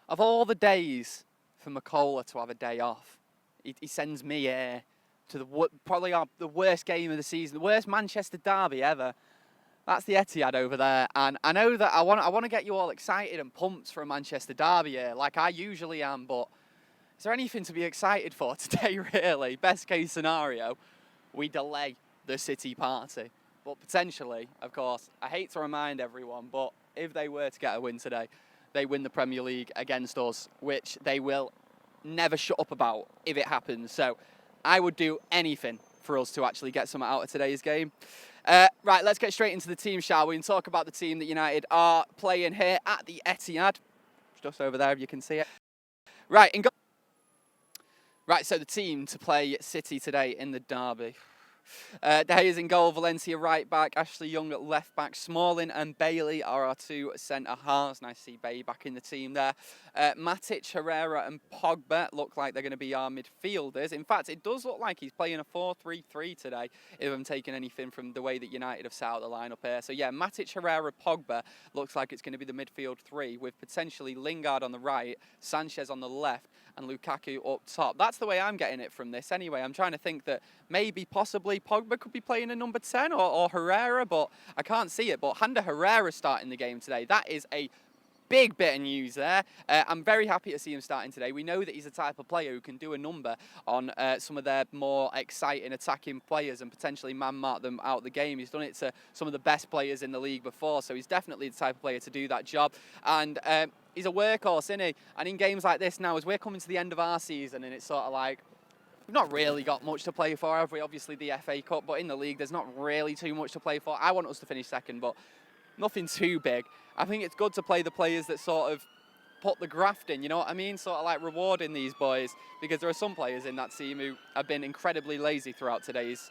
Of all the days for McCullough to have a day off, he sends me here to probably the worst game of the season, the worst Manchester derby ever. That's the Eithad over there, and I know that I want to get you all excited and pumped for a Manchester derby here, like I usually am. But is there anything to be excited for today? Really, best case scenario, we delay the City party, but potentially, of course, I hate to remind everyone, but if they were to get a win today, they win the Premier League against us, which they will never shut up about if it happens. So I would do anything for us to actually get something out of today's game. Right, let's get straight into the team, shall we, and talk about the team that United are playing here at the Eithad. Just over there, if you can see it. Right, so the team to play City today in the derby. De Gea's in goal, Valencia right back, Ashley Young at left back, Smalling and Bailey are our two centre halves. Nice to see Bailey back in the team there. Matic, Herrera and Pogba look like they're going to be our midfielders. In fact, it does look like he's playing a 4-3-3 today, if I'm taking anything from the way that United have set out the lineup here. So yeah, Matic, Herrera, Pogba looks like it's going to be the midfield three, with potentially Lingard on the right, Sanchez on the left, and Lukaku up top. That's the way I'm getting it from this anyway. I'm trying to think that maybe, possibly, Pogba could be playing a number 10 or Herrera, but I can't see it. But Handa Herrera starting the game today. That is a big bit of news there. I'm very happy to see him starting today. We know that he's the type of player who can do a number on some of their more exciting attacking players and potentially man-mark them out the game. He's done it to some of the best players in the league before, so he's definitely the type of player to do that job. And he's a workhorse, isn't he? And in games like this now, as we're coming to the end of our season, and it's sort of like, we've not really got much to play for, have we? Obviously the FA Cup, but in the league, there's not really too much to play for. I want us to finish second, but nothing too big. I think it's good to play the players that sort of put the graft in, you know what I mean? Sort of like rewarding these boys, because there are some players in that team who have been incredibly lazy throughout this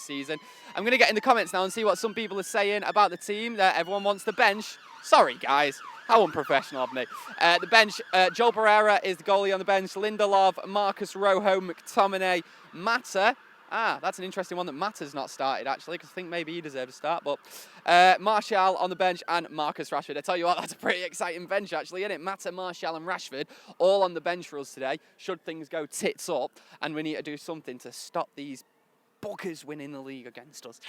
season. I'm going to get in the comments now and see what some people are saying about the team. That everyone wants the bench. Sorry, guys. How unprofessional of me. The bench, Joel Pereira is the goalie on the bench. Lindelof, Marcus Rojo, McTominay, Mata. That's an interesting one that Mata's not started, actually, because I think maybe he deserves a start. But Martial on the bench and Marcus Rashford. I tell you what, that's a pretty exciting bench, actually, isn't it? Mata, Martial and Rashford all on the bench for us today, should things go tits up, and we need to do something to stop these buggers winning the league against us.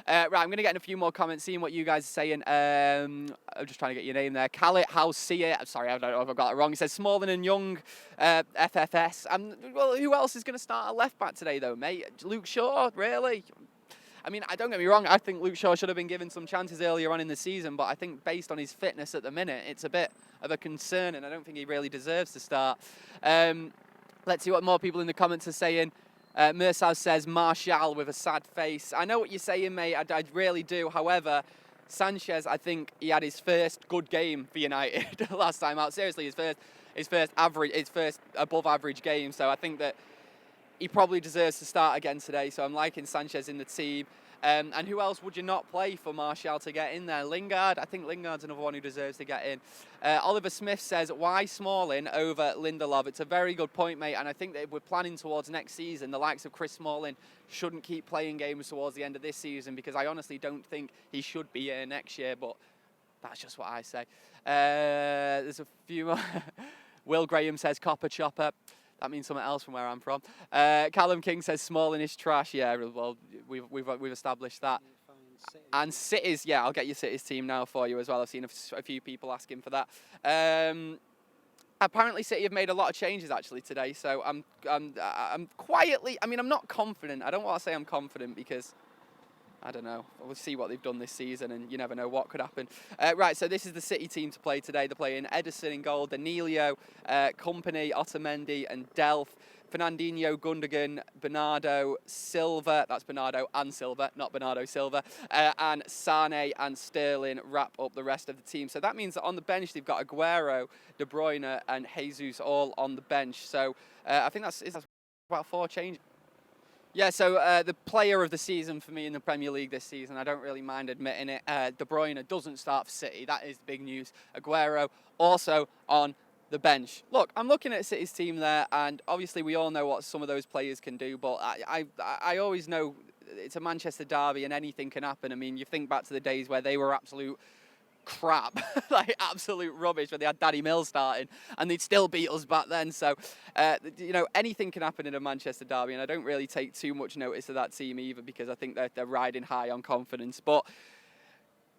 Right, I'm going to get in a few more comments, seeing what you guys are saying. I'm just trying to get your name there. Khaled, how's see it? I'm sorry, I don't know if I got it wrong. He says Smalling and Young, FFS. Well, who else is going to start at left back today, though, mate? Luke Shaw, really? I mean, don't get me wrong, I think Luke Shaw should have been given some chances earlier on in the season, but I think based on his fitness at the minute, it's a bit of a concern, and I don't think he really deserves to start. Let's see what more people in the comments are saying. Mersaz says Martial with a sad face. I know what you're saying, mate. I really do. However, Sanchez, I think he had his first good game for United last time out. Seriously, his first above average game. So I think that he probably deserves to start again today. So I'm liking Sanchez in the team. And who else would you not play for Martial to get in there? Lingard. I think Lingard's another one who deserves to get in. Oliver Smith says, why Smalling over Lindelof? It's a very good point, mate. And I think that if we're planning towards next season, the likes of Chris Smalling shouldn't keep playing games towards the end of this season, because I honestly don't think he should be here next year. But that's just what I say. There's a few more. Will Graham says Copper Chopper. That means something else from where I'm from. Callum King says Smalling is trash. Yeah, well, we've established that. And City's, yeah, I'll get your City's team now for you as well. I've seen a few people asking for that. Apparently City have made a lot of changes actually today, so I'm quietly, I mean, I'm not confident. I don't want to say I'm confident because I don't know. We'll see what they've done this season, and you never know what could happen. Right, so this is the City team to play today. They're playing Ederson in goal, Danilo, Kompany, Otamendi, and Delph. Fernandinho, Gundogan, Bernardo Silva. That's Bernardo and Silva, not Bernardo Silva. And Sane and Sterling wrap up the rest of the team. So that means that on the bench they've got Aguero, De Bruyne, and Jesus all on the bench. So I think that's about 4 changes. Yeah, so the player of the season for me in the Premier League this season, I don't really mind admitting it. De Bruyne doesn't start for City. That is the big news. Aguero also on the bench. Look, I'm looking at City's team there, and obviously we all know what some of those players can do, but I always know it's a Manchester derby and anything can happen. I mean, you think back to the days where they were absolute crap, like absolute rubbish when they had Danny Mills starting, and they'd still beat us back then. So, you know, anything can happen in a Manchester derby, and I don't really take too much notice of that team either because I think they're riding high on confidence. But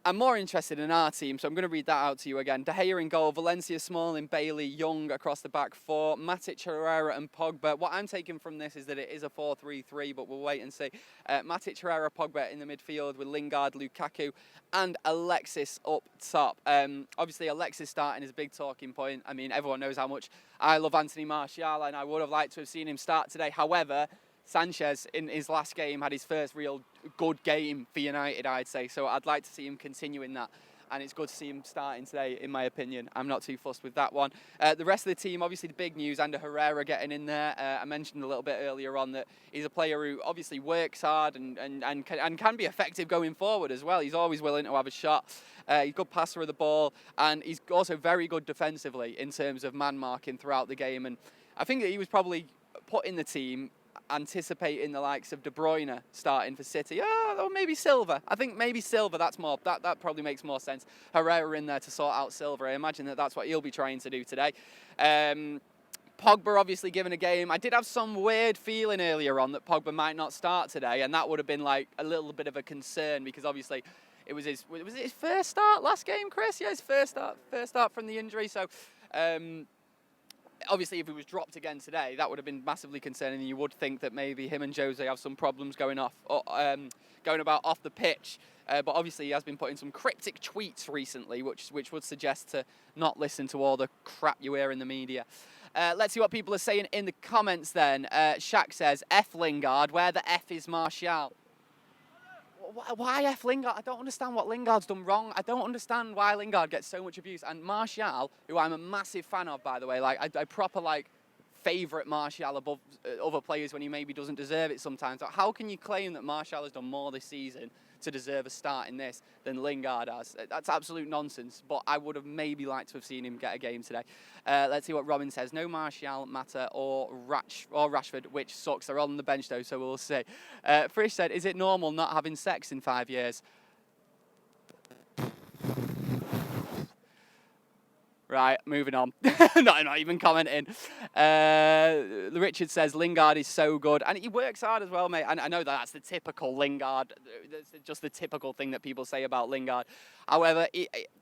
I'm more interested in our team, so I'm going to read that out to you again. De Gea in goal, Valencia, Smalling, Bailey, Young across the back four, Matic, Herrera and Pogba. What I'm taking from this is that it is a 4-3-3, but we'll wait and see. Matic, Herrera, Pogba in the midfield with Lingard, Lukaku and Alexis up top. Obviously, Alexis starting is a big talking point. I mean, everyone knows how much I love Anthony Martial, and I would have liked to have seen him start today. However, Sanchez, in his last game, had his first real good game for United, I'd say. So I'd like to see him continuing that. And it's good to see him starting today, in my opinion. I'm not too fussed with that one. The rest of the team, obviously the big news, Ander Herrera getting in there. I mentioned a little bit earlier on that he's a player who obviously works hard and can be effective going forward as well. He's always willing to have a shot. He's a good passer of the ball. And he's also very good defensively in terms of man marking throughout the game. And I think that he was probably put in the team anticipating the likes of De Bruyne starting for City, or maybe Silva. I think maybe Silva. That probably makes more sense. Herrera in there to sort out Silva. I imagine that's what he'll be trying to do today. Pogba obviously given a game. I did have some weird feeling earlier on that Pogba might not start today, and that would have been like a little bit of a concern because obviously was it his first start last game, Chris? Yeah, his first start from the injury. So. Obviously, if he was dropped again today, that would have been massively concerning. You would think that maybe him and Jose have some problems going about off the pitch. But obviously, he has been putting some cryptic tweets recently, which would suggest to not listen to all the crap you hear in the media. Let's see what people are saying in the comments then. Shaq says, F Lingard, where the F is Martial? Why F Lingard? I don't understand what Lingard's done wrong. I don't understand why Lingard gets so much abuse. And Martial, who I'm a massive fan of, by the way, like I proper favourite Martial above other players when he maybe doesn't deserve it sometimes. How can you claim that Martial has done more this season to deserve a start in this than Lingard has? That's absolute nonsense, but I would have maybe liked to have seen him get a game today. Let's see what Robin says. No Martial, Mata or Rashford, which sucks. They're on the bench though, so we'll see. Frisch said, is it normal not having sex in 5 years? Right, moving on. not even commenting. Richard says, Lingard is so good. And he works hard as well, mate. And I know that's the typical Lingard. That's just the typical thing that people say about Lingard. However,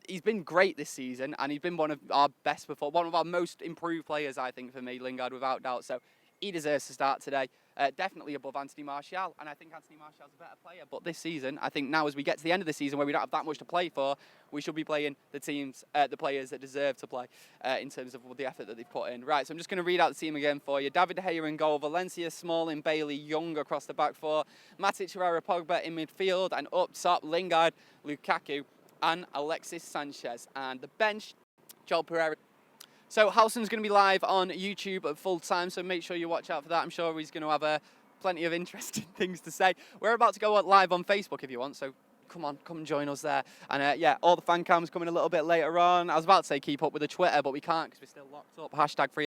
he's been great this season. And he's been one of our best before. One of our most improved players, I think, for me, Lingard, without doubt. So he deserves to start today. Definitely above Anthony Martial, and I think Anthony Martial's a better player. But this season, I think now as we get to the end of the season where we don't have that much to play for, we should be playing the players that deserve to play in terms of the effort that they've put in. Right, so I'm just going to read out the team again for you. David De Gea in goal, Valencia, Smalling, Bailey, Young across the back four, Matic, Herrera, Pogba in midfield, and up top, Lingard, Lukaku, and Alexis Sanchez. And the bench, Joel Pereira. So Howson's going to be live on YouTube at full time, so make sure you watch out for that. I'm sure he's going to have plenty of interesting things to say. We're about to go live on Facebook if you want, so come and join us there. And yeah, all the fan cams coming a little bit later on. I was about to say keep up with the Twitter, but we can't because we're still locked up. #free